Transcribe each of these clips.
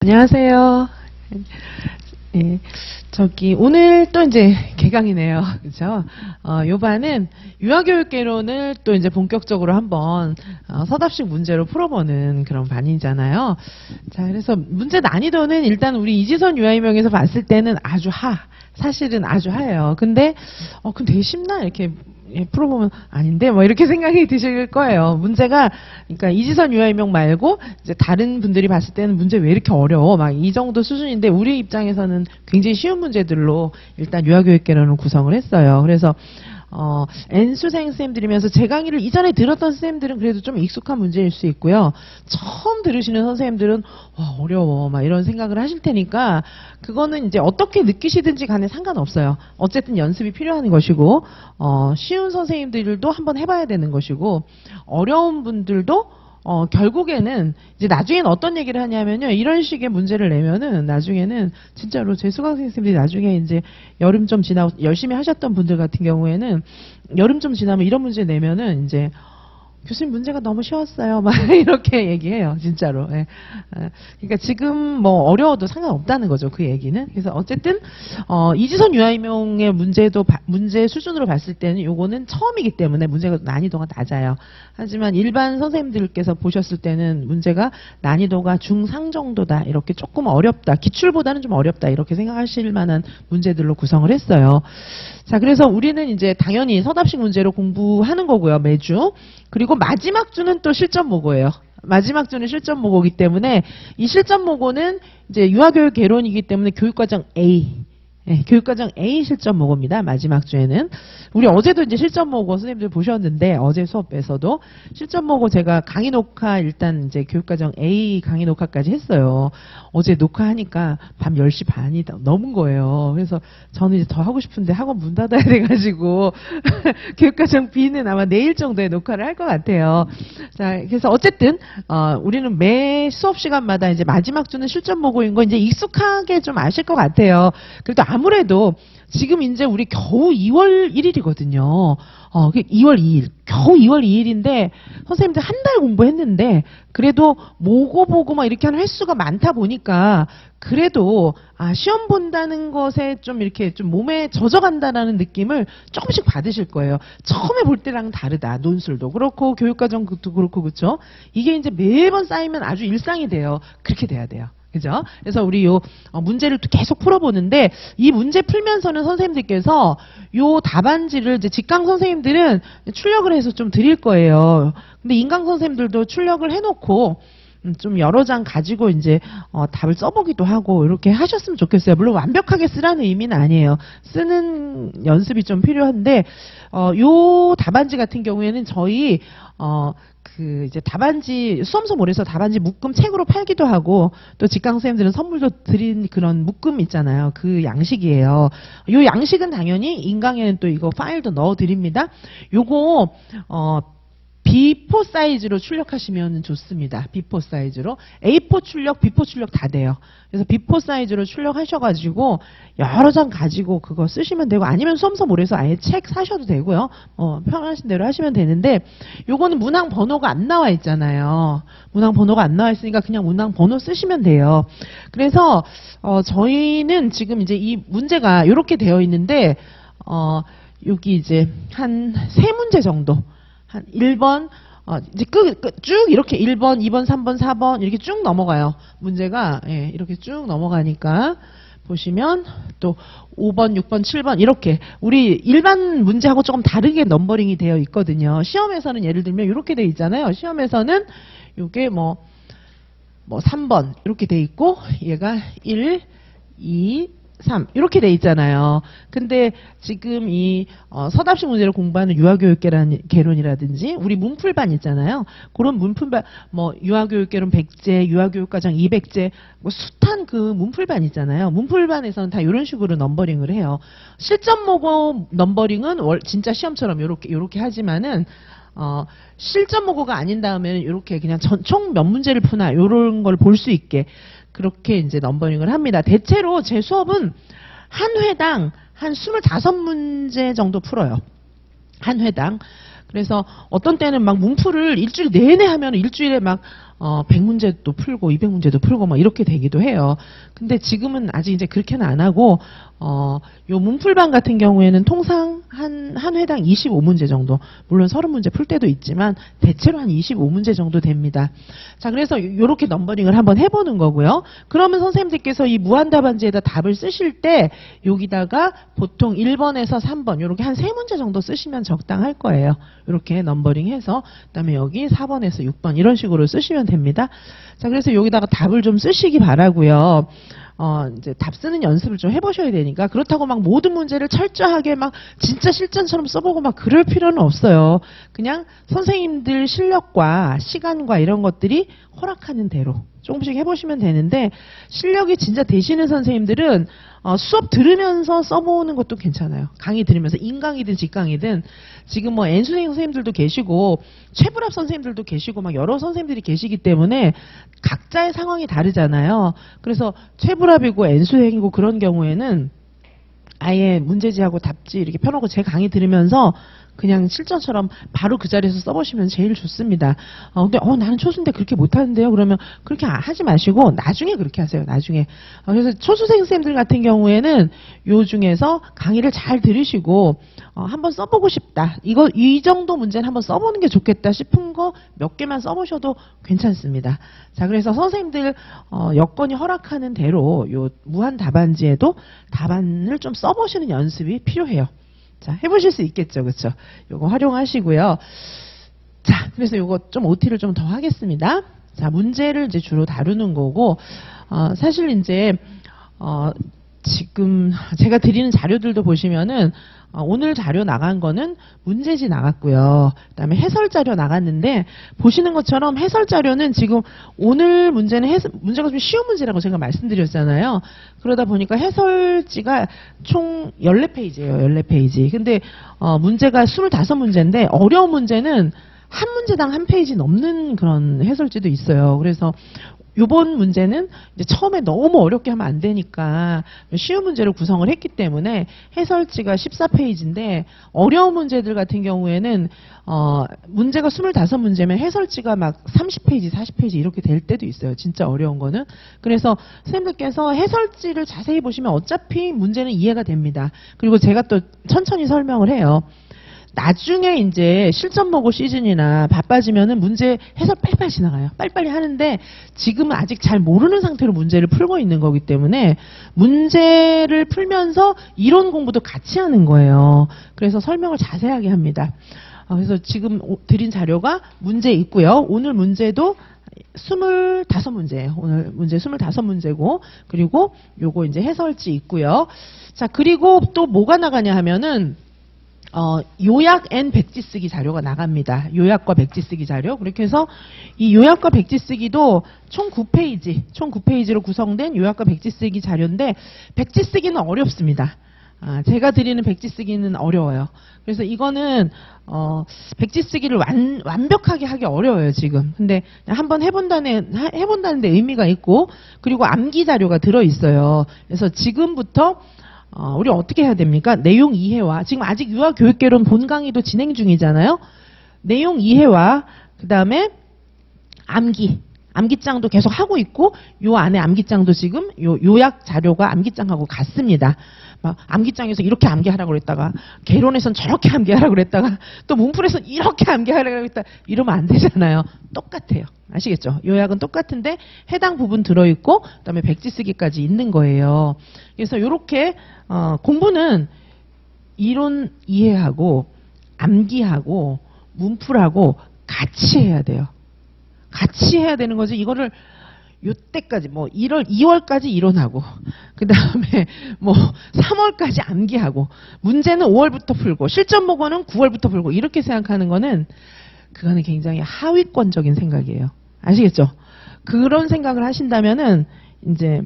안녕하세요. 예, 오늘 또 이제 개강이네요. 그죠? 요반은 유아교육개론을 또 이제 본격적으로 한번, 서답식 문제로 풀어보는 그런 반이잖아요. 자, 그래서 문제 난이도는 일단 우리 이지선 유아이명에서 봤을 때는 사실은 아주 하예요. 근데, 그럼 되게 쉽나? 이렇게 풀어보면 아닌데 뭐 이렇게 생각이 드실 거예요. 문제가 그러니까 이지선 유아이명 말고 이제 다른 분들이 봤을 때는 문제 왜 이렇게 어려워 막 이 정도 수준인데 우리 입장에서는 굉장히 쉬운 문제들로 일단 유아교육개론을 구성을 했어요. 그래서 N수생 선생님들이면서 제 강의를 이전에 들었던 선생님들은 그래도 좀 익숙한 문제일 수 있고요. 처음 들으시는 선생님들은 와, 어려워 막 이런 생각을 하실 테니까 그거는 이제 어떻게 느끼시든지 간에 상관없어요. 어쨌든 연습이 필요한 것이고 쉬운 선생님들도 한번 해봐야 되는 것이고 어려운 분들도 결국에는 이제 나중에는 어떤 얘기를 하냐면요. 이런 식의 문제를 내면은 나중에는 진짜로 제 수강생 선생님들이 나중에 이제 여름 좀 지나고 열심히 하셨던 분들 같은 경우에는 여름 좀 지나면 이런 문제 내면은 이제 교수님 문제가 너무 쉬웠어요. 막 이렇게 얘기해요. 진짜로. 예. 그러니까 지금 뭐 어려워도 상관없다는 거죠. 그 얘기는. 그래서 어쨌든 이지선 유아이명의 문제 수준으로 봤을 때는 요거는 처음이기 때문에 문제가 난이도가 낮아요. 하지만 일반 선생님들께서 보셨을 때는 문제가 난이도가 중상 정도다. 이렇게 조금 어렵다. 기출보다는 좀 어렵다. 이렇게 생각하실 만한 문제들로 구성을 했어요. 자, 그래서 우리는 이제 당연히 서답식 문제로 공부하는 거고요. 매주. 그리고 마지막 주는 또 실전 모고예요. 마지막 주는 실전 모고이기 때문에 이 실전 모고는 이제 유아교육 개론이기 때문에 교육과정 A. 네, 교육과정 A 실전 모고입니다. 마지막 주에는. 우리 어제도 이제 실전 모고 선생님들 보셨는데 어제 수업에서도 실전 모고 제가 강의 녹화 일단 이제 교육과정 A 강의 녹화까지 했어요. 어제 녹화하니까 밤 10시 반이 넘은 거예요. 그래서 저는 이제 더 하고 싶은데 학원 문 닫아야 돼가지고 교육과정 B는 아마 내일 정도에 녹화를 할 것 같아요. 자, 그래서 어쨌든 우리는 매 수업 시간마다 이제 마지막 주는 실전 모고인 거 이제 익숙하게 좀 아실 것 같아요. 그래도 아무래도 지금 이제 우리 겨우 2월 1일이거든요. 2월 2일. 겨우 2월 2일인데 선생님들 한 달 공부했는데 그래도 모고 보고 막 이렇게 하는 횟수가 많다 보니까 그래도 시험 본다는 것에 좀 이렇게 좀 몸에 젖어간다라는 느낌을 조금씩 받으실 거예요. 처음에 볼 때랑 다르다. 논술도 그렇고 교육과정도 그렇고 그렇죠. 이게 이제 매번 쌓이면 아주 일상이 돼요. 그렇게 돼야 돼요. 그죠? 그래서 우리 문제를 또 계속 풀어보는데 이 문제 풀면서는 선생님들께서 요 답안지를 이제 직강 선생님들은 출력을 해서 좀 드릴 거예요. 근데 인강 선생님들도 출력을 해놓고 좀 여러 장 가지고 이제 답을 써보기도 하고 이렇게 하셨으면 좋겠어요. 물론 완벽하게 쓰라는 의미는 아니에요. 쓰는 연습이 좀 필요한데 요 답안지 같은 경우에는 저희 이제 답안지 수험서몰에서 답안지 묶음 책으로 팔기도 하고 또 직강 선생님들은 선물도 드린 그런 묶음 있잖아요. 그 양식이에요. 요 양식은 당연히 인강에는 또 이거 파일도 넣어 드립니다. 요거 B4 사이즈로 출력하시면 좋습니다. B4 사이즈로. A4 출력, B4 출력 다 돼요. 그래서 B4 사이즈로 출력하셔가지고 여러 장 가지고 그거 쓰시면 되고 아니면 수험서몰에서 아예 책 사셔도 되고요. 편하신 대로 하시면 되는데 요거는 문항 번호가 안 나와 있잖아요. 문항 번호가 안 나와 있으니까 그냥 문항 번호 쓰시면 돼요. 그래서 저희는 지금 이제 이 문제가 이렇게 되어 있는데 여기 이제 한 3문제 정도 한 1번, 이제 쭉 이렇게 1번, 2번, 3번, 4번 이렇게 쭉 넘어가요. 문제가, 예, 이렇게 쭉 넘어가니까 보시면 또 5번, 6번, 7번 이렇게 우리 일반 문제하고 조금 다르게 넘버링이 되어 있거든요. 시험에서는 예를 들면 이렇게 되어 있잖아요. 시험에서는 이게 뭐 3번 이렇게 되어 있고 얘가 1, 2, 3 이렇게 돼 있잖아요. 근데 지금 이 서답식 문제를 공부하는 유아교육개론이라든지 우리 문풀반 있잖아요. 그런 문풀반 뭐 유아교육개론 100제, 유아교육과정 200제 뭐 숱한 그 문풀반 있잖아요. 문풀반에서는 다 이런 식으로 넘버링을 해요. 실전 모고 넘버링은 진짜 시험처럼 요렇게 하지만은 실전 모고가 아닌 다음에는 이렇게 그냥 총 몇 문제를 푸나 요런 걸 볼 수 있게 그렇게 이제 넘버링을 합니다. 대체로 제 수업은 한 회당 한 25문제 정도 풀어요. 한 회당. 그래서 어떤 때는 막 문풀을 일주일 내내 하면 일주일에 막 100문제도 풀고 200문제도 풀고 막 이렇게 되기도 해요. 근데 지금은 아직 이제 그렇게는 안 하고 요 문풀반 같은 경우에는 통상 한 회당 25문제 정도, 물론 30문제 풀 때도 있지만 대체로 한 25문제 정도 됩니다. 자, 그래서 요렇게 넘버링을 한번 해보는 거고요. 그러면 선생님들께서 이 무한답안지에다 답을 쓰실 때 여기다가 보통 1번에서 3번 요렇게 한 3문제 정도 쓰시면 적당할 거예요. 이렇게 넘버링해서 그다음에 여기 4번에서 6번 이런 식으로 쓰시면 됩니다. 자, 그래서 여기다가 답을 좀 쓰시기 바라고요. 이제 답 쓰는 연습을 좀 해보셔야 되니까, 그렇다고 막 모든 문제를 철저하게 막 진짜 실전처럼 써보고 막 그럴 필요는 없어요. 그냥 선생님들 실력과 시간과 이런 것들이 허락하는 대로 조금씩 해보시면 되는데, 실력이 진짜 되시는 선생님들은 수업 들으면서 써보는 것도 괜찮아요. 강의 들으면서 인강이든 직강이든. 지금 뭐 N수생 선생님들도 계시고 최불합 선생님들도 계시고 막 여러 선생님들이 계시기 때문에 각자의 상황이 다르잖아요. 그래서 최불합이고 N수생이고 그런 경우에는 아예 문제지하고 답지 이렇게 펴놓고 제 강의 들으면서 그냥 실전처럼 바로 그 자리에서 써보시면 제일 좋습니다. 근데 나는 초수인데 그렇게 못하는데요. 그러면 그렇게 하지 마시고 나중에 그렇게 하세요. 나중에. 그래서 초수생 쌤들 같은 경우에는 요 중에서 강의를 잘 들으시고 한번 써보고 싶다. 이 정도 문제는 한번 써보는 게 좋겠다 싶은 거 몇 개만 써보셔도 괜찮습니다. 자, 그래서 선생님들 여건이 허락하는 대로 요 무한 답안지에도 답안을 좀 써보시는 연습이 필요해요. 자, 해보실 수 있겠죠, 그렇죠? 요거 활용하시고요. 자, 그래서 요거 좀 OT를 좀 더 하겠습니다. 자, 문제를 이제 주로 다루는 거고, 사실 이제 지금 제가 드리는 자료들도 보시면은 오늘 자료 나간 거는 문제지 나갔고요. 그다음에 해설 자료 나갔는데, 보시는 것처럼 해설 자료는 지금 오늘 문제는 문제가 좀 쉬운 문제라고 제가 말씀드렸잖아요. 그러다 보니까 해설지가 총 14페이지예요. 14페이지. 근데 문제가 25문제인데 어려운 문제는 한 문제당 한 페이지 넘는 그런 해설지도 있어요. 그래서 이번 문제는 이제 처음에 너무 어렵게 하면 안 되니까 쉬운 문제로 구성을 했기 때문에 해설지가 14페이지인데, 어려운 문제들 같은 경우에는 문제가 25문제면 해설지가 막 30페이지, 40페이지 이렇게 될 때도 있어요. 진짜 어려운 거는. 그래서 선생님들께서 해설지를 자세히 보시면 어차피 문제는 이해가 됩니다. 그리고 제가 또 천천히 설명을 해요. 나중에 이제 실전 모고 시즌이나 바빠지면은 문제 해설 빨리빨리 지나가요. 빨리빨리 하는데 지금은 아직 잘 모르는 상태로 문제를 풀고 있는 거기 때문에 문제를 풀면서 이론 공부도 같이 하는 거예요. 그래서 설명을 자세하게 합니다. 그래서 지금 드린 자료가 문제 있고요. 오늘 문제도 25문제예요. 오늘 문제 25문제고, 그리고 요거 이제 해설지 있고요. 자, 그리고 또 뭐가 나가냐 하면은 요약 앤 백지 쓰기 자료가 나갑니다. 요약과 백지 쓰기 자료. 그렇게 해서 이 요약과 백지 쓰기도 총 9페이지로 구성된 요약과 백지 쓰기 자료인데, 백지 쓰기는 어렵습니다. 제가 드리는 백지 쓰기는 어려워요. 그래서 이거는 백지 쓰기를 완벽하게 하기 어려워요, 지금. 근데 한번 해본다는 데 의미가 있고, 그리고 암기 자료가 들어있어요. 그래서 지금부터 우리 어떻게 해야 됩니까? 내용 이해와, 지금 아직 유아교육개론 본 강의도 진행 중이잖아요. 내용 이해와 그 다음에 암기장도 계속 하고 있고, 요 안에 암기장도 지금 요약 자료가 암기장하고 같습니다. 막 암기장에서 이렇게 암기하라고 그랬다가, 개론에선 저렇게 암기하라고 그랬다가, 또 문풀에선 이렇게 암기하라고 그랬다, 이러면 안 되잖아요. 똑같아요. 아시겠죠? 요약은 똑같은데 해당 부분 들어있고, 그다음에 백지 쓰기까지 있는 거예요. 그래서 이렇게 공부는 이론 이해하고 암기하고 문풀하고 같이 해야 돼요. 같이 해야 되는 거지. 이거를 요때까지 뭐 2월까지 이론하고, 그 다음에 뭐 3월까지 암기하고, 문제는 5월부터 풀고, 실전 모고는 9월부터 풀고, 이렇게 생각하는 거는, 그거는 굉장히 하위권적인 생각이에요. 아시겠죠? 그런 생각을 하신다면은 이제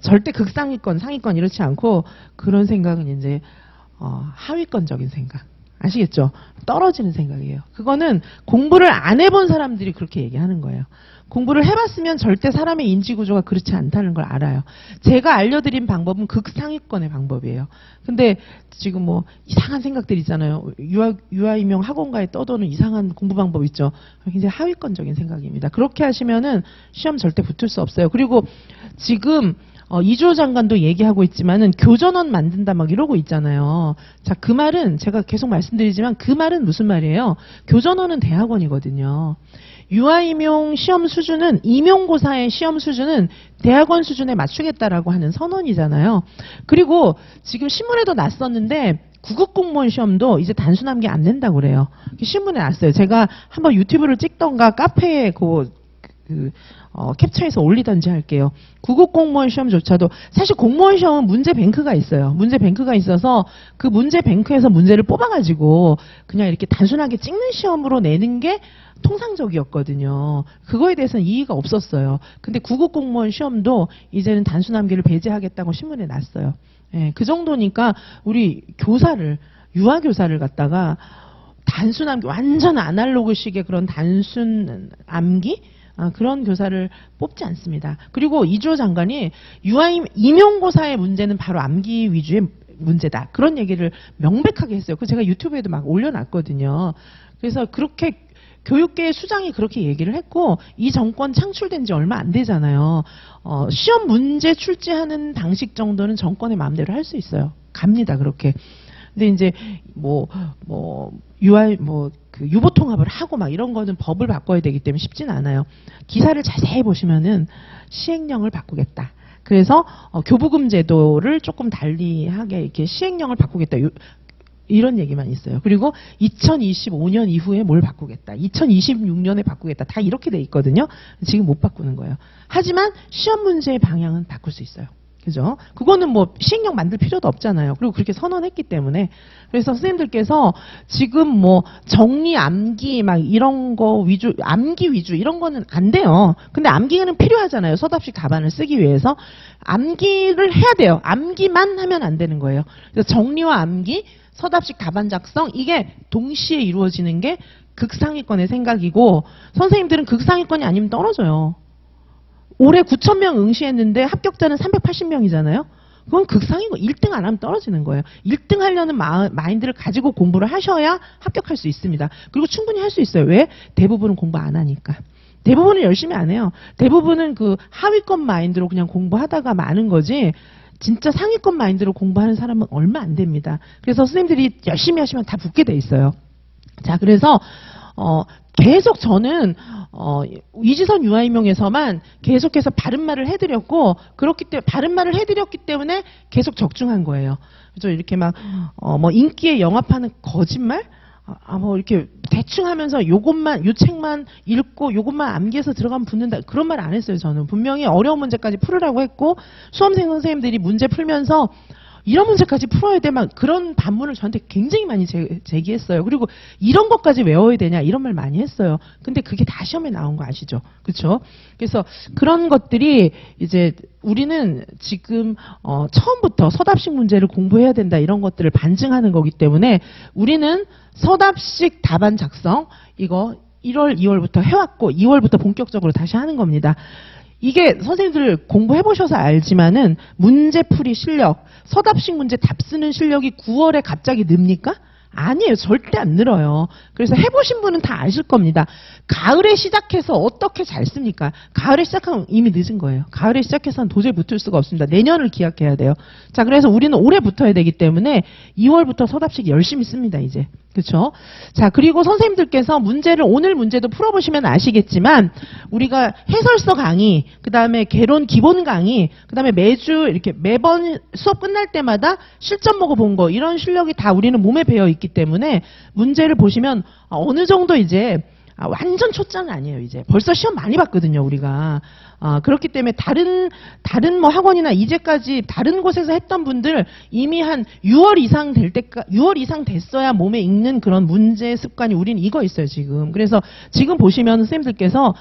절대 극상위권, 상위권 이렇지 않고, 그런 생각은 이제 하위권적인 생각. 아시겠죠? 떨어지는 생각이에요. 그거는 공부를 안 해본 사람들이 그렇게 얘기하는 거예요. 공부를 해봤으면 절대 사람의 인지구조가 그렇지 않다는 걸 알아요. 제가 알려드린 방법은 극상위권의 방법이에요. 근데 지금 뭐 이상한 생각들 있잖아요. 유아임용 학원가에 떠도는 이상한 공부 방법 있죠. 굉장히 하위권적인 생각입니다. 그렇게 하시면은 시험 절대 붙을 수 없어요. 그리고 지금 이주호 장관도 얘기하고 있지만은 교전원 만든다 막 이러고 있잖아요. 자, 그 말은 제가 계속 말씀드리지만 그 말은 무슨 말이에요? 교전원은 대학원이거든요. 유아임용 시험 수준은 임용고사의 시험 수준은 대학원 수준에 맞추겠다라고 하는 선언이잖아요. 그리고 지금 신문에도 났었는데 구급공무원 시험도 이제 단순한 게 안 된다고 그래요. 신문에 났어요. 제가 한번 유튜브를 찍던가 카페에 캡처해서 올리던지 할게요. 구급공무원 시험조차도 사실 공무원 시험은 문제 뱅크가 있어요. 문제 뱅크가 있어서 그 문제 뱅크에서 문제를 뽑아가지고 그냥 이렇게 단순하게 찍는 시험으로 내는 게 통상적이었거든요. 그거에 대해서는 이의가 없었어요. 근데 구급공무원 시험도 이제는 단순함기를 배제하겠다고 신문에 났어요. 예, 그 정도니까 우리 교사를 유아교사를 갖다가 단순함기 완전 아날로그식의 그런 단순 암기 그런 교사를 뽑지 않습니다. 그리고 이주호 장관이 임용고사의 문제는 바로 암기 위주의 문제다. 그런 얘기를 명백하게 했어요. 그 제가 유튜브에도 막 올려놨거든요. 그래서 그렇게 교육계의 수장이 그렇게 얘기를 했고 이 정권 창출된 지 얼마 안 되잖아요. 시험 문제 출제하는 방식 정도는 정권의 마음대로 할 수 있어요. 갑니다 그렇게. 근데 이제 유보 통합을 하고 막 이런 거는 법을 바꿔야 되기 때문에 쉽진 않아요. 기사를 자세히 보시면은 시행령을 바꾸겠다. 그래서 교부금 제도를 조금 달리하게 이렇게 시행령을 바꾸겠다. 이런 얘기만 있어요. 그리고 2025년 이후에 뭘 바꾸겠다. 2026년에 바꾸겠다. 다 이렇게 돼 있거든요. 지금 못 바꾸는 거예요. 하지만 시험 문제의 방향은 바꿀 수 있어요. 그죠? 그거는 뭐 시행령 만들 필요도 없잖아요. 그리고 그렇게 선언했기 때문에. 그래서 선생님들께서 지금 뭐 정리 암기 막 이런 거 위주, 암기 위주 이런 거는 안 돼요. 근데 암기는 필요하잖아요. 서답식 답안을 쓰기 위해서. 암기를 해야 돼요. 암기만 하면 안 되는 거예요. 그래서 정리와 암기, 서답식 답안 작성 이게 동시에 이루어지는 게 극상위권의 생각이고 선생님들은 극상위권이 아니면 떨어져요. 올해 9,000명 응시했는데 합격자는 380명이잖아요. 그건 극상위권 1등 안 하면 떨어지는 거예요. 1등 하려는 마인드를 가지고 공부를 하셔야 합격할 수 있습니다. 그리고 충분히 할 수 있어요. 왜? 대부분은 공부 안 하니까. 대부분은 열심히 안 해요. 대부분은 그 하위권 마인드로 그냥 공부하다가 마는 거지 진짜 상위권 마인드로 공부하는 사람은 얼마 안 됩니다. 그래서 선생님들이 열심히 하시면 다 붙게 돼 있어요. 자, 그래서 계속 저는 이지선 유아임용에서만 계속해서 바른말을 해드렸고 그렇기 때문에 바른말을 해드렸기 때문에 계속 적중한 거예요. 그래서 이렇게 막 인기에 영합하는 거짓말? 뭐 이렇게 대충 하면서 요 책만 읽고 요것만 암기해서 들어가면 붙는다. 그런 말 안 했어요, 저는. 분명히 어려운 문제까지 풀으라고 했고, 수험생 선생님들이 문제 풀면서 이런 문제까지 풀어야 돼. 막 그런 반문을 저한테 굉장히 많이 제기했어요. 그리고 이런 것까지 외워야 되냐 이런 말 많이 했어요. 근데 그게 다 시험에 나온 거 아시죠? 그렇죠? 그래서 그런 것들이 이제 우리는 지금 처음부터 서답식 문제를 공부해야 된다 이런 것들을 반증하는 거기 때문에 우리는 서답식 답안 작성 이거 1월, 2월부터 해왔고 2월부터 본격적으로 다시 하는 겁니다. 이게 선생님들 공부해보셔서 알지만은 문제풀이 실력, 서답식 문제 답 쓰는 실력이 9월에 갑자기 늡니까? 아니에요. 절대 안 늘어요. 그래서 해보신 분은 다 아실 겁니다. 가을에 시작해서 어떻게 잘 씁니까? 가을에 시작하면 이미 늦은 거예요. 가을에 시작해서는 도저히 붙을 수가 없습니다. 내년을 기약해야 돼요. 자, 그래서 우리는 올해 붙어야 되기 때문에 2월부터 서답식 열심히 씁니다, 이제. 그렇죠? 자, 그리고 선생님들께서 문제를 오늘 문제도 풀어보시면 아시겠지만 우리가 해설서 강의, 그 다음에 개론 기본 강의, 그 다음에 매번 수업 끝날 때마다 실전 보고 본 거 이런 실력이 다 우리는 몸에 배어 있기 때문에 문제를 보시면 어느 정도 이제 완전 초짜는 아니에요, 이제. 벌써 시험 많이 봤거든요, 우리가. 그렇기 때문에 다른 뭐 학원이나 이제까지 다른 곳에서 했던 분들 이미 한 6월 이상 됐어야 몸에 익는 그런 문제 습관이 우리는 익어 있어요, 지금. 그래서 지금 보시면 선생님들께서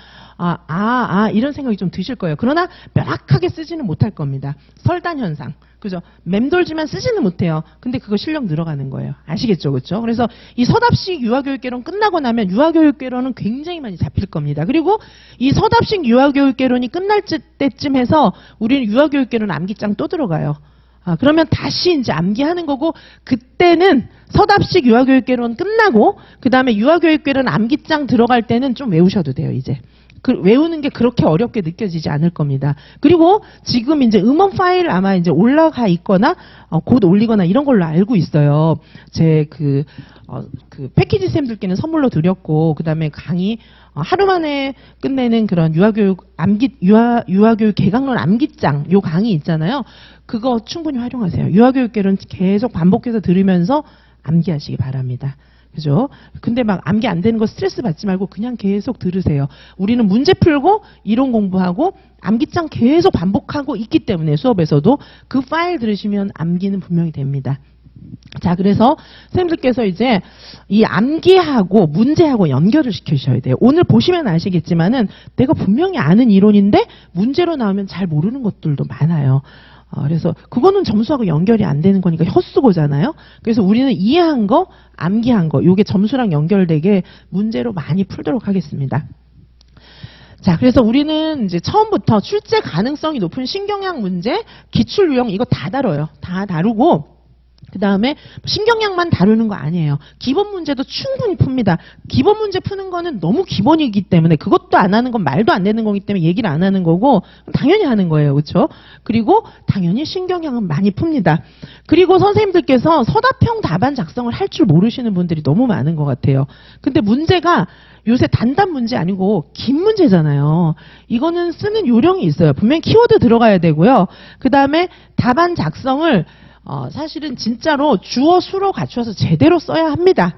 이런 생각이 좀 드실 거예요. 그러나 명확하게 쓰지는 못할 겁니다. 설단 현상. 그죠? 맴돌지만 쓰지는 못해요. 근데 그거 실력 늘어가는 거예요. 아시겠죠? 그렇죠? 그래서 이 서답식 유아교육개론 끝나고 나면 유아교육개론은 굉장히 많이 잡힐 겁니다. 그리고 이 서답식 유아교육개론이 끝날 때쯤 해서 우리는 유아교육개론 암기장 또 들어가요. 그러면 다시 이제 암기하는 거고, 그때는 서답식 유아교육개론 끝나고 그 다음에 유아교육개론 암기장 들어갈 때는 좀 외우셔도 돼요. 이제 외우는 게 그렇게 어렵게 느껴지지 않을 겁니다. 그리고 지금 이제 음원 파일 아마 이제 올라가 있거나 곧 올리거나 이런 걸로 알고 있어요. 제 그 패키지 쌤들께는 선물로 드렸고, 그 다음에 강의 하루 만에 끝내는 그런 유아교육 개강론 암기장 요 강의 있잖아요. 그거 충분히 활용하세요. 유아교육계론 계속 반복해서 들으면서 암기하시기 바랍니다. 그죠? 근데 막 암기 안 되는 거 스트레스 받지 말고 그냥 계속 들으세요. 우리는 문제 풀고 이론 공부하고 암기장 계속 반복하고 있기 때문에 수업에서도 그 파일 들으시면 암기는 분명히 됩니다. 자, 그래서 선생님들께서 이제 이 암기하고 문제하고 연결을 시키셔야 돼요. 오늘 보시면 아시겠지만은 내가 분명히 아는 이론인데 문제로 나오면 잘 모르는 것들도 많아요. 그래서 그거는 점수하고 연결이 안 되는 거니까 헛수고잖아요. 그래서 우리는 이해한 거, 암기한 거, 요게 점수랑 연결되게 문제로 많이 풀도록 하겠습니다. 자, 그래서 우리는 이제 처음부터 출제 가능성이 높은 신경학 문제, 기출 유형 이거 다 다뤄요. 다 다루고 그 다음에 신경학만 다루는 거 아니에요. 기본 문제도 충분히 풉니다. 기본 문제 푸는 거는 너무 기본이기 때문에 그것도 안 하는 건 말도 안 되는 거기 때문에 얘기를 안 하는 거고 당연히 하는 거예요. 그렇죠? 그리고 당연히 신경학은 많이 풉니다. 그리고 선생님들께서 서답형 답안 작성을 할 줄 모르시는 분들이 너무 많은 것 같아요. 근데 문제가 요새 단답 문제 아니고 긴 문제잖아요. 이거는 쓰는 요령이 있어요. 분명히 키워드 들어가야 되고요. 그 다음에 답안 작성을 사실은 진짜로 주어 수로 갖추어서 제대로 써야 합니다.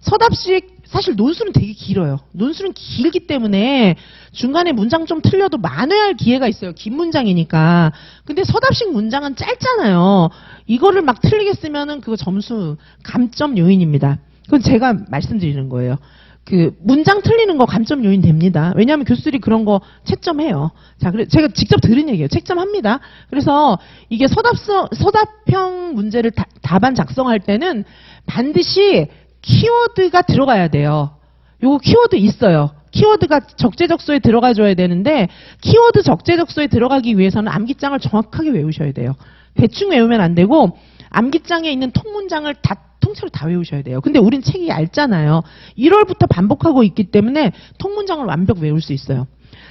서답식 사실 논술은 되게 길어요. 논술은 길기 때문에 중간에 문장 좀 틀려도 만회할 기회가 있어요. 긴 문장이니까. 근데 서답식 문장은 짧잖아요. 이거를 막 틀리게 쓰면은 그거 점수 감점 요인입니다. 그건 제가 말씀드리는 거예요. 그 문장 틀리는 거 감점 요인 됩니다. 왜냐하면 교수들이 그런 거 채점해요. 자, 그래 제가 직접 들은 얘기예요. 채점합니다. 그래서 이게 서답형 문제를 답안 작성할 때는 반드시 키워드가 들어가야 돼요. 요거 키워드 있어요. 키워드가 적재적소에 들어가줘야 되는데 키워드 적재적소에 들어가기 위해서는 암기장을 정확하게 외우셔야 돼요. 대충 외우면 안 되고 암기장에 있는 통문장을 통째로 다 외우셔야 돼요. 근데 우린 책이 얇잖아요. 1월부터 반복하고 있기 때문에 통문장을 완벽 외울 수 있어요.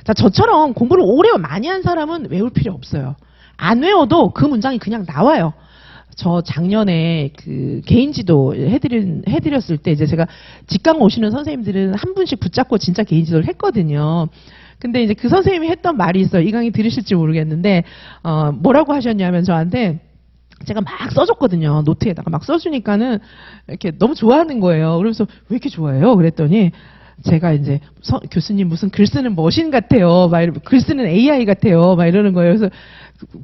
자, 저처럼 공부를 오래 많이 한 사람은 외울 필요 없어요. 안 외워도 그 문장이 그냥 나와요. 저 작년에 그 개인지도 해드렸을 때 이제 제가 직강 오시는 선생님들은 한 분씩 붙잡고 진짜 개인지도를 했거든요. 근데 이제 그 선생님이 했던 말이 있어요. 이 강의 들으실지 모르겠는데, 뭐라고 하셨냐면 저한테 제가 막 써줬거든요. 노트에다가 막 써주니까는 이렇게 너무 좋아하는 거예요. 그러면서 왜 이렇게 좋아해요? 그랬더니 제가 이제 교수님 무슨 글 쓰는 머신 같아요. 막 글 쓰는 AI 같아요. 막 이러는 거예요. 그래서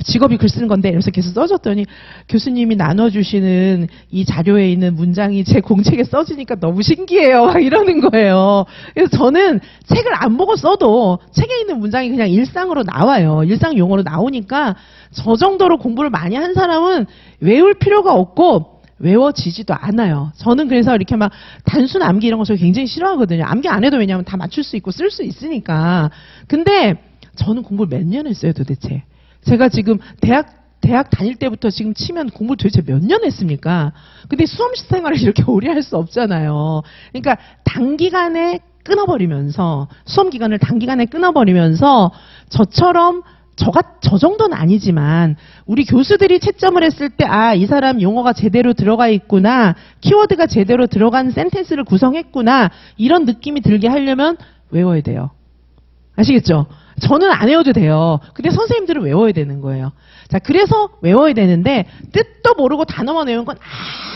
직업이 글 쓰는 건데 이러면서 계속 써줬더니 교수님이 나눠주시는 이 자료에 있는 문장이 제 공책에 써지니까 너무 신기해요. 막 이러는 거예요. 그래서 저는 책을 안 보고 써도 책에 있는 문장이 그냥 일상으로 나와요. 일상 용어로 나오니까 저 정도로 공부를 많이 한 사람은 외울 필요가 없고 외워지지도 않아요. 저는 그래서 이렇게 막 단순 암기 이런 거 저 굉장히 싫어하거든요. 암기 안 해도 왜냐하면 다 맞출 수 있고 쓸 수 있으니까. 근데 저는 공부를 몇 년 했어요 도대체. 제가 지금 대학 다닐 때부터 지금 치면 공부를 도대체 몇 년 했습니까? 근데 수험 생활을 이렇게 오래 할 수 없잖아요. 그러니까 단기간에 끊어버리면서 수험 기간을 단기간에 끊어버리면서 저처럼 저 정도는 아니지만 우리 교수들이 채점을 했을 때 이 사람 용어가 제대로 들어가 있구나, 키워드가 제대로 들어간 센텐스를 구성했구나 이런 느낌이 들게 하려면 외워야 돼요. 아시겠죠? 저는 안 외워도 돼요. 근데 선생님들은 외워야 되는 거예요. 자, 그래서 외워야 되는데 뜻도 모르고 단어만 외우는 건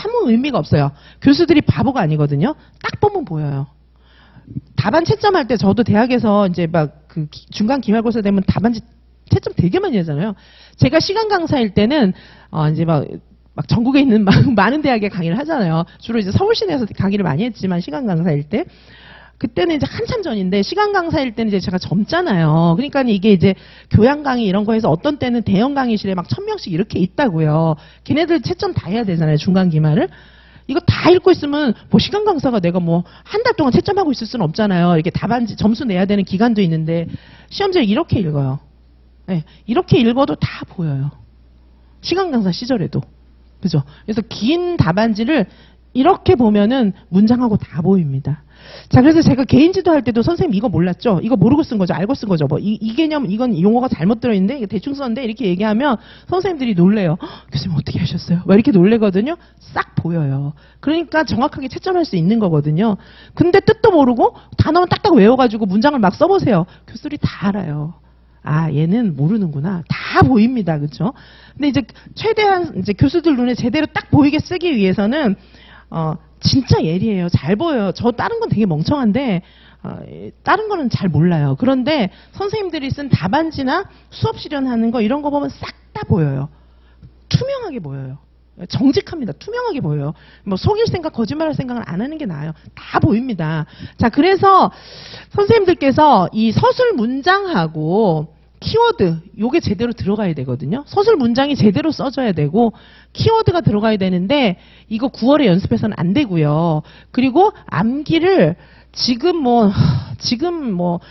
아무 의미가 없어요. 교수들이 바보가 아니거든요. 딱 보면 보여요. 답안 채점할 때 저도 대학에서 이제 막 그 중간 기말고사 되면 답안 채점 되게 많이 하잖아요. 제가 시간 강사일 때는 이제 막 전국에 있는 많은 대학에 강의를 하잖아요. 주로 이제 서울 시내에서 강의를 많이 했지만 시간 강사일 때 그때는 이제 한참 전인데 시간 강사일 때는 이제 제가 젊잖아요. 그러니까 이게 이제 교양 강의 이런 거 해서 어떤 때는 대형 강의실에 막 1000명씩 이렇게 있다고요. 걔네들 채점 다 해야 되잖아요. 중간 기말을. 이거 다 읽고 있으면 뭐 시간 강사가 내가 뭐 한 달 동안 채점하고 있을 수는 없잖아요. 이렇게 답안지 점수 내야 되는 기간도 있는데 시험지를 이렇게 읽어요. 네, 이렇게 읽어도 다 보여요. 시간 강사 시절에도. 그죠? 그래서 긴 답안지를 이렇게 보면은 문장하고 다 보입니다. 자, 그래서 제가 개인 지도할 때도 선생님 이거 몰랐죠? 이거 모르고 쓴 거죠? 알고 쓴 거죠? 뭐, 이 개념, 이건 용어가 잘못 들어있는데, 대충 썼는데, 이렇게 얘기하면 선생님들이 놀래요. 교수님 어떻게 하셨어요? 막 이렇게 놀래거든요? 싹 보여요. 그러니까 정확하게 채점할 수 있는 거거든요. 근데 뜻도 모르고 단어만 딱딱 외워가지고 문장을 막 써보세요. 교수들이 다 알아요. 아, 얘는 모르는구나. 다 보입니다. 그쵸? 근데 이제 최대한 이제 교수들 눈에 제대로 딱 보이게 쓰기 위해서는, 진짜 예리해요. 잘 보여요. 저 다른 건 되게 멍청한데 다른 거는 잘 몰라요. 그런데 선생님들이 쓴 답안지나 수업 실현하는 거 이런 거 보면 싹 다 보여요. 투명하게 보여요. 정직합니다. 투명하게 보여요. 뭐 속일 생각, 거짓말할 생각은 안 하는 게 나아요. 다 보입니다. 자, 그래서 선생님들께서 이 서술 문장하고 키워드, 요게 제대로 들어가야 되거든요. 서술 문장이 제대로 써져야 되고 키워드가 들어가야 되는데 이거 9월에 연습해서는 안 되고요. 그리고 암기를 지금 뭐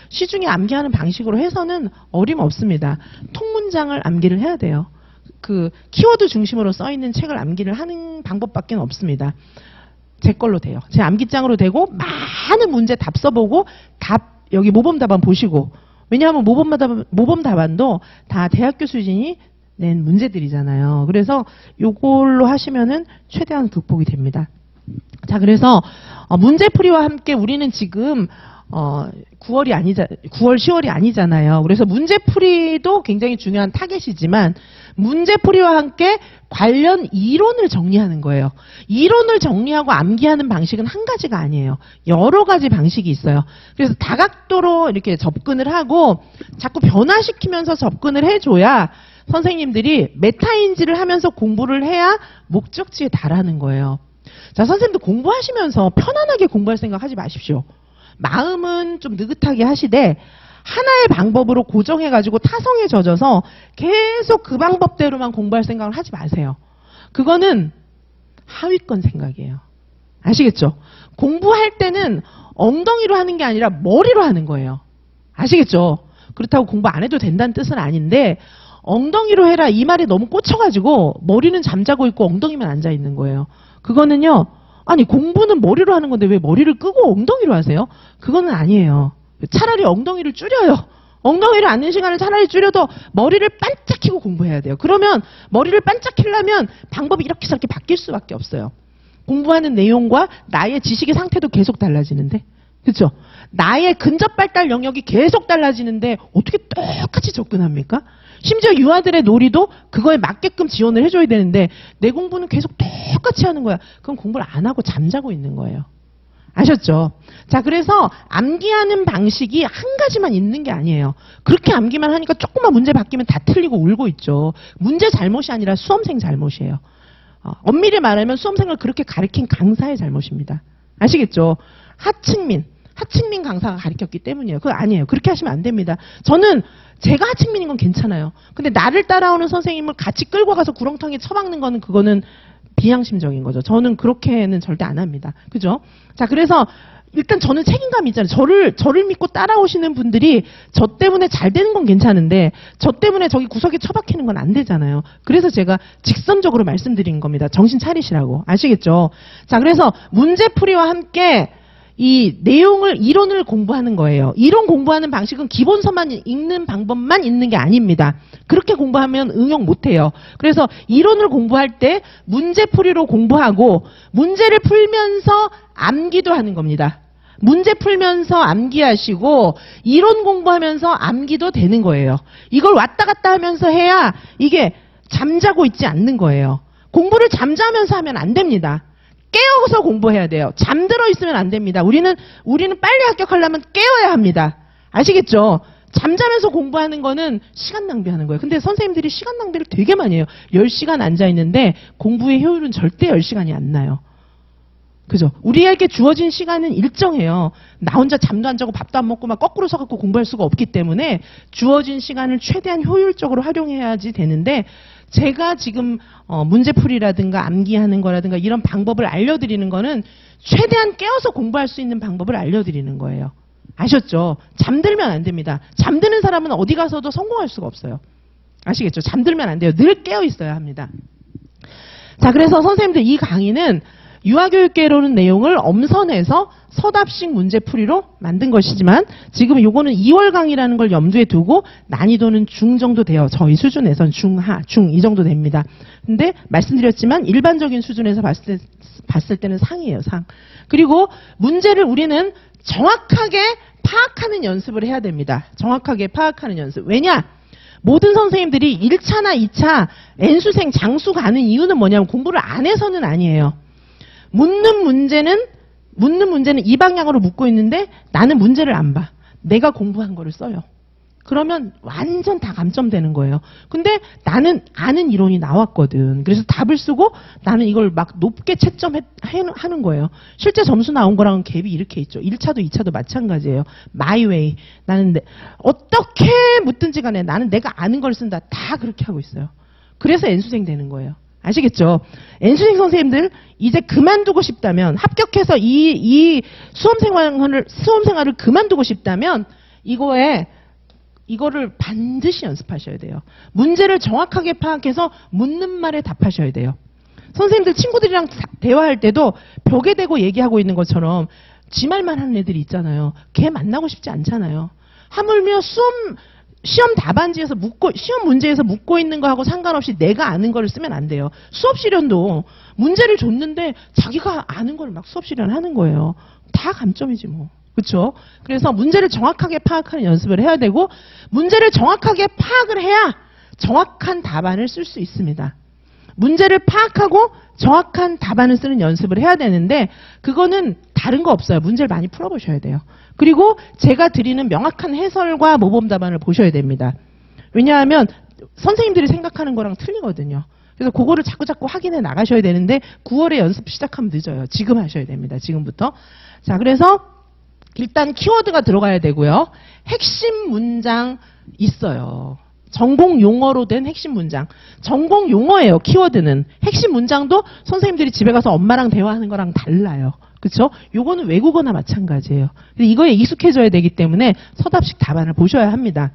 시중에 암기하는 방식으로 해서는 어림없습니다. 통문장을 암기를 해야 돼요. 그 키워드 중심으로 써 있는 책을 암기를 하는 방법밖에 없습니다. 제 걸로 돼요. 제 암기장으로 되고 많은 문제 답 써보고 답 여기 모범 답안 보시고, 왜냐하면 모범 답안도 다 대학교 수준이 낸 문제들이잖아요. 그래서 요걸로 하시면은 최대한 극복이 됩니다. 자, 그래서 문제풀이와 함께 우리는 지금 9월, 10월이 아니잖아요. 그래서 문제풀이도 굉장히 중요한 타겟이지만 문제풀이와 함께 관련 이론을 정리하는 거예요. 이론을 정리하고 암기하는 방식은 한 가지가 아니에요. 여러 가지 방식이 있어요. 그래서 다각도로 이렇게 접근을 하고 자꾸 변화시키면서 접근을 해줘야 선생님들이 메타인지를 하면서 공부를 해야 목적지에 달하는 거예요. 자, 선생님들 공부하시면서 편안하게 공부할 생각 하지 마십시오. 마음은 좀 느긋하게 하시되 하나의 방법으로 고정해가지고 타성에 젖어서 계속 그 방법대로만 공부할 생각을 하지 마세요. 그거는 하위권 생각이에요. 아시겠죠? 공부할 때는 엉덩이로 하는 게 아니라 머리로 하는 거예요. 아시겠죠? 그렇다고 공부 안 해도 된다는 뜻은 아닌데 엉덩이로 해라 이 말에 너무 꽂혀가지고 머리는 잠자고 있고 엉덩이만 앉아 있는 거예요. 그거는요. 아니 공부는 머리로 하는 건데 왜 머리를 끄고 엉덩이로 하세요? 그거는 아니에요. 차라리 엉덩이를 줄여요. 엉덩이를 앉는 시간을 차라리 줄여도 머리를 반짝 켜고 공부해야 돼요. 그러면 머리를 반짝 켜려면 방법이 이렇게 저렇게 바뀔 수밖에 없어요. 공부하는 내용과 나의 지식의 상태도 계속 달라지는데, 그렇죠? 나의 근접 발달 영역이 계속 달라지는데 어떻게 똑같이 접근합니까? 심지어 유아들의 놀이도 그거에 맞게끔 지원을 해줘야 되는데 내 공부는 계속 똑같이 하는 거야. 그럼 공부를 안 하고 잠자고 있는 거예요. 아셨죠? 자, 그래서 암기하는 방식이 한 가지만 있는 게 아니에요. 그렇게 암기만 하니까 조금만 문제 바뀌면 다 틀리고 울고 있죠. 문제 잘못이 아니라 수험생 잘못이에요. 엄밀히 말하면 수험생을 그렇게 가르친 강사의 잘못입니다. 아시겠죠? 하층민 강사가 가르쳤기 때문이에요. 그거 아니에요. 그렇게 하시면 안 됩니다. 저는 제가 하층민인 건 괜찮아요. 근데 나를 따라오는 선생님을 같이 끌고 가서 구렁텅이에 처박는 거는 그거는 비양심적인 거죠. 저는 그렇게는 절대 안 합니다. 그죠? 자, 그래서 일단 저는 책임감이 있잖아요. 저를 믿고 따라오시는 분들이 저 때문에 잘 되는 건 괜찮은데 저 때문에 저기 구석에 처박히는 건 안 되잖아요. 그래서 제가 직선적으로 말씀드린 겁니다. 정신 차리시라고. 아시겠죠? 자, 그래서 문제풀이와 함께 이 이론을 공부하는 거예요. 이론 공부하는 방식은 기본서만 읽는 방법만 있는 게 아닙니다. 그렇게 공부하면 응용 못해요. 그래서 이론을 공부할 때 문제풀이로 공부하고 문제를 풀면서 암기도 하는 겁니다. 문제 풀면서 암기하시고 이론 공부하면서 암기도 되는 거예요. 이걸 왔다 갔다 하면서 해야 이게 잠자고 있지 않는 거예요. 공부를 잠자면서 하면 안 됩니다. 깨어서 공부해야 돼요. 잠들어 있으면 안 됩니다. 우리는 빨리 합격하려면 깨어야 합니다. 아시겠죠? 잠자면서 공부하는 거는 시간 낭비하는 거예요. 근데 선생님들이 시간 낭비를 되게 많이 해요. 10시간 앉아 있는데 공부의 효율은 절대 10시간이 안 나요. 그죠? 우리에게 주어진 시간은 일정해요. 나 혼자 잠도 안 자고 밥도 안 먹고 막 거꾸로 서갖고 공부할 수가 없기 때문에 주어진 시간을 최대한 효율적으로 활용해야지 되는데 제가 지금 문제풀이라든가 암기하는 거라든가 이런 방법을 알려드리는 거는 최대한 깨어서 공부할 수 있는 방법을 알려드리는 거예요. 아셨죠? 잠들면 안 됩니다. 잠드는 사람은 어디 가서도 성공할 수가 없어요. 아시겠죠? 잠들면 안 돼요. 늘 깨어 있어야 합니다. 자, 그래서 선생님들 이 강의는 유아교육개론은 내용을 엄선해서 서답식 문제풀이로 만든 것이지만 지금 요거는 2월 강의라는 걸 염두에 두고 난이도는 중 정도 돼요. 저희 수준에선 중하, 중 이 정도 됩니다. 근데 말씀드렸지만 일반적인 수준에서 봤을 때는 상이에요, 상. 그리고 문제를 우리는 정확하게 파악하는 연습을 해야 됩니다. 정확하게 파악하는 연습. 왜냐? 모든 선생님들이 1차나 2차 N수생 장수 가는 이유는 뭐냐면 공부를 안 해서는 아니에요. 묻는 문제는 이 방향으로 묻고 있는데 나는 문제를 안 봐. 내가 공부한 거를 써요. 그러면 완전 다 감점되는 거예요. 근데 나는 아는 이론이 나왔거든. 그래서 답을 쓰고 나는 이걸 막 높게 채점하는 거예요. 실제 점수 나온 거랑은 갭이 이렇게 있죠. 1차도 2차도 마찬가지예요. My way. 나는 어떻게 묻든지 간에 나는 내가 아는 걸 쓴다. 다 그렇게 하고 있어요. 그래서 N수생 되는 거예요. 아시겠죠? N수생 선생님들 이제 그만두고 싶다면 합격해서 이 수험생활을 그만두고 싶다면 이거를 반드시 연습하셔야 돼요. 문제를 정확하게 파악해서 묻는 말에 답하셔야 돼요. 선생님들 친구들이랑 대화할 때도 벽에 대고 얘기하고 있는 것처럼 지 말만 하는 애들이 있잖아요. 걔 만나고 싶지 않잖아요. 하물며 시험 답안지에서 시험 문제에서 묻고 있는 거하고 상관없이 내가 아는 거를 쓰면 안 돼요. 수업 실현도 문제를 줬는데 자기가 아는 걸 막 수업 실현하는 거예요. 다 감점이지 뭐. 그렇죠? 그래서 문제를 정확하게 파악하는 연습을 해야 되고 문제를 정확하게 파악을 해야 정확한 답안을 쓸 수 있습니다. 문제를 파악하고 정확한 답안을 쓰는 연습을 해야 되는데 그거는 다른 거 없어요. 문제를 많이 풀어보셔야 돼요. 그리고 제가 드리는 명확한 해설과 모범 답안을 보셔야 됩니다. 왜냐하면 선생님들이 생각하는 거랑 틀리거든요. 그래서 그거를 자꾸 확인해 나가셔야 되는데 9월에 연습 시작하면 늦어요. 지금 하셔야 됩니다. 지금부터. 자, 그래서 일단 키워드가 들어가야 되고요. 핵심 문장 있어요. 전공 용어로 된 핵심 문장. 전공 용어예요. 키워드는. 핵심 문장도 선생님들이 집에 가서 엄마랑 대화하는 거랑 달라요. 그렇죠? 요거는 외국어나 마찬가지예요. 이거에 익숙해져야 되기 때문에 서답식 답안을 보셔야 합니다.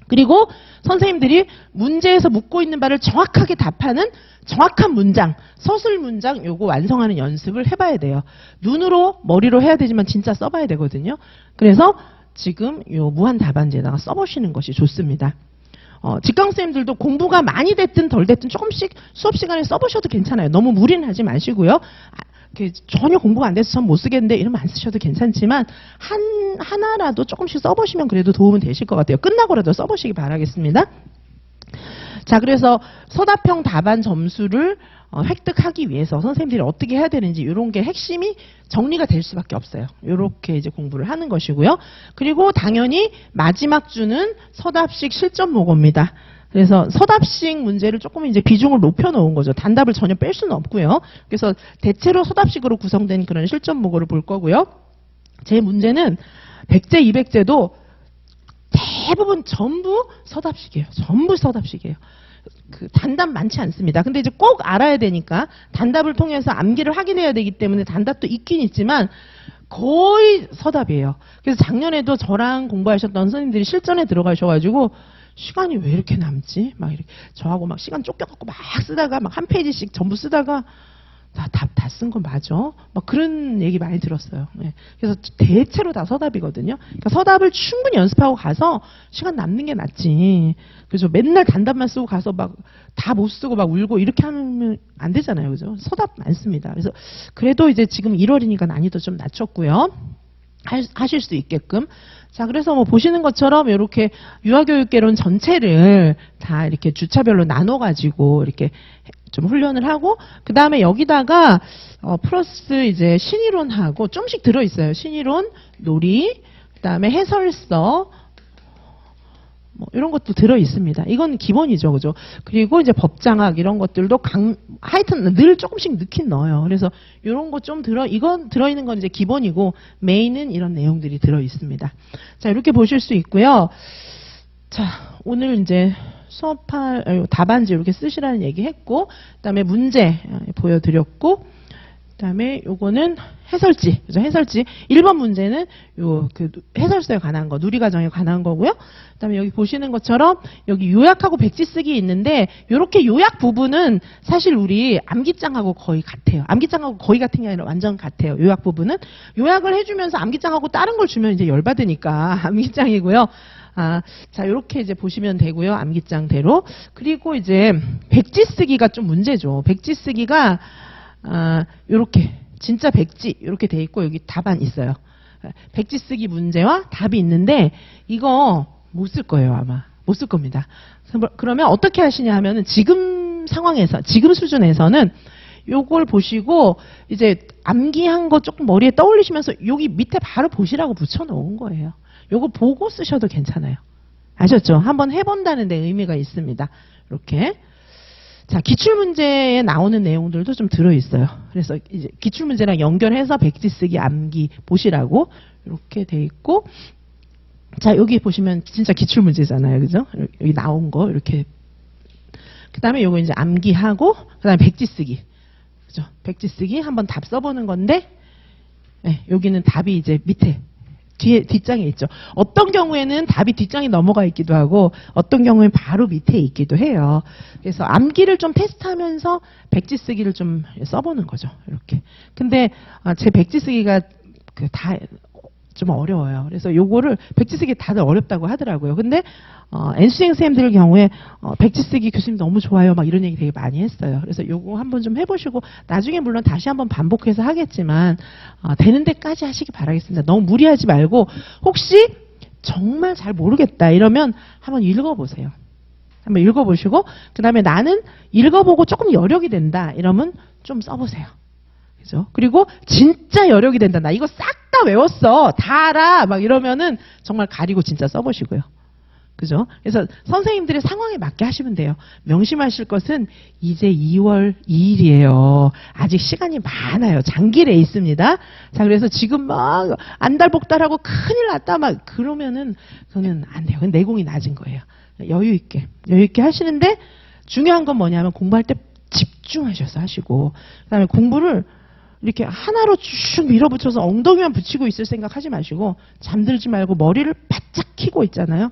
그리고 선생님들이 문제에서 묻고 있는 바를 정확하게 답하는 정확한 문장, 서술 문장 요거 완성하는 연습을 해봐야 돼요. 눈으로 머리로 해야 되지만 진짜 써봐야 되거든요. 그래서 지금 요 무한 답안지에다가 써보시는 것이 좋습니다. 직강쌤들도 공부가 많이 됐든 덜 됐든 조금씩 수업 시간에 써보셔도 괜찮아요. 너무 무리는 하지 마시고요. 전혀 공부가 안 돼서 전 못 쓰겠는데 이러면 안 쓰셔도 괜찮지만 하나라도 조금씩 써보시면 그래도 도움은 되실 것 같아요. 끝나고라도 써보시기 바라겠습니다. 자, 그래서 서답형 답안 점수를 획득하기 위해서 선생님들이 어떻게 해야 되는지 이런 게 핵심이 정리가 될 수밖에 없어요. 이렇게 이제 공부를 하는 것이고요. 그리고 당연히 마지막 주는 서답식 실전 모고입니다. 그래서 서답식 문제를 조금 이제 비중을 높여놓은 거죠. 단답을 전혀 뺄 수는 없고요. 그래서 대체로 서답식으로 구성된 그런 실전 모고를 볼 거고요. 제 문제는 100제, 200제도 대부분 전부 서답식이에요. 전부 서답식이에요. 단답 많지 않습니다. 근데 이제 꼭 알아야 되니까 단답을 통해서 암기를 확인해야 되기 때문에 단답도 있긴 있지만 거의 서답이에요. 그래서 작년에도 저랑 공부하셨던 선생님들이 실전에 들어가셔가지고 시간이 왜 이렇게 남지? 막 이렇게 저하고 막 시간 쫓겨갖고 막 쓰다가 막 한 페이지씩 전부 쓰다가 답 다 쓴 거 맞아? 막 그런 얘기 많이 들었어요. 네. 그래서 대체로 다 서답이거든요. 그러니까 서답을 충분히 연습하고 가서 시간 남는 게 낫지. 그래서 맨날 단답만 쓰고 가서 막 다 못 쓰고 막 울고 이렇게 하면 안 되잖아요. 그죠? 서답 많습니다. 그래서 그래도 이제 지금 1월이니까 난이도 좀 낮췄고요. 하실 수 있게끔. 자, 그래서 뭐 보시는 것처럼 이렇게 유아교육개론 전체를 다 이렇게 주차별로 나눠가지고 이렇게 좀 훈련을 하고, 그 다음에 여기다가, 플러스 이제 신이론하고 좀씩 들어있어요. 신이론, 놀이, 그 다음에 해설서, 뭐 이런 것도 들어있습니다. 이건 기본이죠. 그죠? 그리고 이제 법장학 이런 것들도 하여튼 늘 조금씩 넣긴 넣어요. 그래서 이런 거 좀 이건 들어있는 건 이제 기본이고 메인은 이런 내용들이 들어 있습니다. 자, 이렇게 보실 수 있고요. 자, 오늘 이제 수업할 답안지 이렇게 쓰시라는 얘기 했고, 그다음에 문제 보여드렸고, 그다음에 요거는 해설지, 그죠? 해설지. 1번 문제는 요 그 해설서에 관한 거, 누리과정에 관한 거고요. 그다음에 여기 보시는 것처럼 여기 요약하고 백지 쓰기 있는데, 요렇게 요약 부분은 사실 우리 암기장하고 거의 같아요. 암기장하고 거의 같은 게 아니라 완전 같아요. 요약 부분은 요약을 해주면서 암기장하고 다른 걸 주면 이제 열받으니까 암기장이고요. 자, 요렇게 이제 보시면 되고요. 암기장대로. 그리고 이제 백지 쓰기가 좀 문제죠. 백지 쓰기가 요렇게 진짜 백지 이렇게 돼 있고 여기 답안 있어요. 백지 쓰기 문제와 답이 있는데 이거 못 쓸 거예요. 아마 못 쓸 겁니다. 그러면 어떻게 하시냐 하면은 지금 상황에서 지금 수준에서는 요걸 보시고 이제 암기한 거 조금 머리에 떠올리시면서 여기 밑에 바로 보시라고 붙여 놓은 거예요. 요거 보고 쓰셔도 괜찮아요. 아셨죠? 한번 해본다는 데 의미가 있습니다. 이렇게. 자, 기출문제에 나오는 내용들도 좀 들어있어요. 그래서 이제 기출문제랑 연결해서 백지 쓰기 암기 보시라고 이렇게 돼 있고, 자, 여기 보시면 진짜 기출문제잖아요. 그죠? 여기 나온 거 이렇게. 그 다음에 요거 이제 암기하고, 그 다음에 백지 쓰기. 그죠? 백지 쓰기 한번 답 써보는 건데, 네, 여기는 답이 이제 밑에. 뒷장에 있죠. 어떤 경우에는 답이 뒷장에 넘어가 있기도 하고 어떤 경우에는 바로 밑에 있기도 해요. 그래서 암기를 좀 테스트하면서 백지 쓰기를 좀 써보는 거죠. 이렇게. 근데 제 백지 쓰기가 다 좀 어려워요. 그래서 요거를 백지 쓰기 다들 어렵다고 하더라고요. 근데 N수생 쌤들 경우에 백지 쓰기 교수님 너무 좋아요. 막 이런 얘기 되게 많이 했어요. 그래서 요거 한번 좀 해보시고 나중에 물론 다시 한번 반복해서 하겠지만 되는 데까지 하시기 바라겠습니다. 너무 무리하지 말고 혹시 정말 잘 모르겠다 이러면 한번 읽어보세요. 한번 읽어보시고 그 다음에 나는 읽어보고 조금 여력이 된다 이러면 좀 써보세요. 그죠? 그리고 진짜 여력이 된다. 나 이거 싹 다 외웠어. 다 알아. 막 이러면은 정말 가리고 진짜 써보시고요. 그죠? 그래서 선생님들의 상황에 맞게 하시면 돼요. 명심하실 것은 이제 2월 2일이에요. 아직 시간이 많아요. 장기래 있습니다. 자, 그래서 지금 막 안달복달하고 큰일 났다 막 그러면은 그거는 안 돼요. 그건 내공이 낮은 거예요. 여유 있게 하시는데 중요한 건 뭐냐면 공부할 때 집중하셔서 하시고 그다음에 공부를 이렇게 하나로 쭉 밀어붙여서 엉덩이만 붙이고 있을 생각 하지 마시고 잠들지 말고 머리를 바짝 켜고 있잖아요.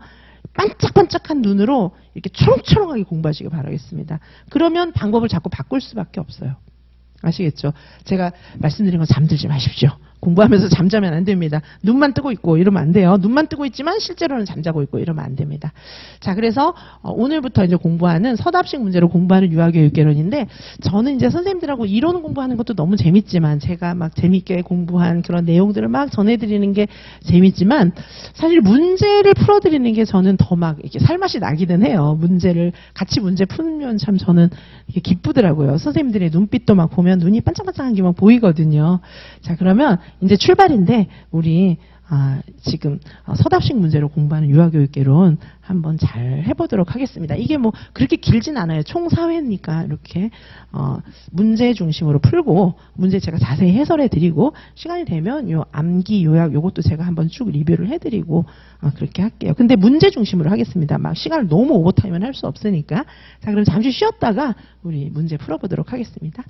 반짝반짝한 눈으로 이렇게 초롱초롱하게 공부하시길 바라겠습니다. 그러면 방법을 자꾸 바꿀 수밖에 없어요. 아시겠죠? 제가 말씀드린 건 잠들지 마십시오. 공부하면서 잠자면 안 됩니다. 눈만 뜨고 있고 이러면 안 돼요. 눈만 뜨고 있지만 실제로는 잠자고 있고 이러면 안 됩니다. 자, 그래서 오늘부터 이제 공부하는 서답식 문제로 공부하는 유아교육개론인데 저는 이제 선생님들하고 이론 공부하는 것도 너무 재밌지만 제가 막 재밌게 공부한 그런 내용들을 막 전해드리는 게 재밌지만 사실 문제를 풀어드리는 게 저는 더 막 이렇게 살맛이 나기는 해요. 문제를 같이 문제 풀면 참 저는 이게 기쁘더라고요. 선생님들의 눈빛도 막 보면 눈이 반짝반짝한 게 막 보이거든요. 자, 그러면 이제 출발인데 우리 지금 서답식 문제로 공부하는 유아교육개론 한번 잘 해보도록 하겠습니다. 이게 뭐 그렇게 길진 않아요. 총 4회니까 이렇게 문제 중심으로 풀고 문제 제가 자세히 해설해 드리고 시간이 되면 요 암기 요약 요것도 제가 한번 쭉 리뷰를 해드리고 그렇게 할게요. 근데 문제 중심으로 하겠습니다. 막 시간을 너무 오버타임은 할 수 없으니까. 자, 그럼 잠시 쉬었다가 우리 문제 풀어보도록 하겠습니다.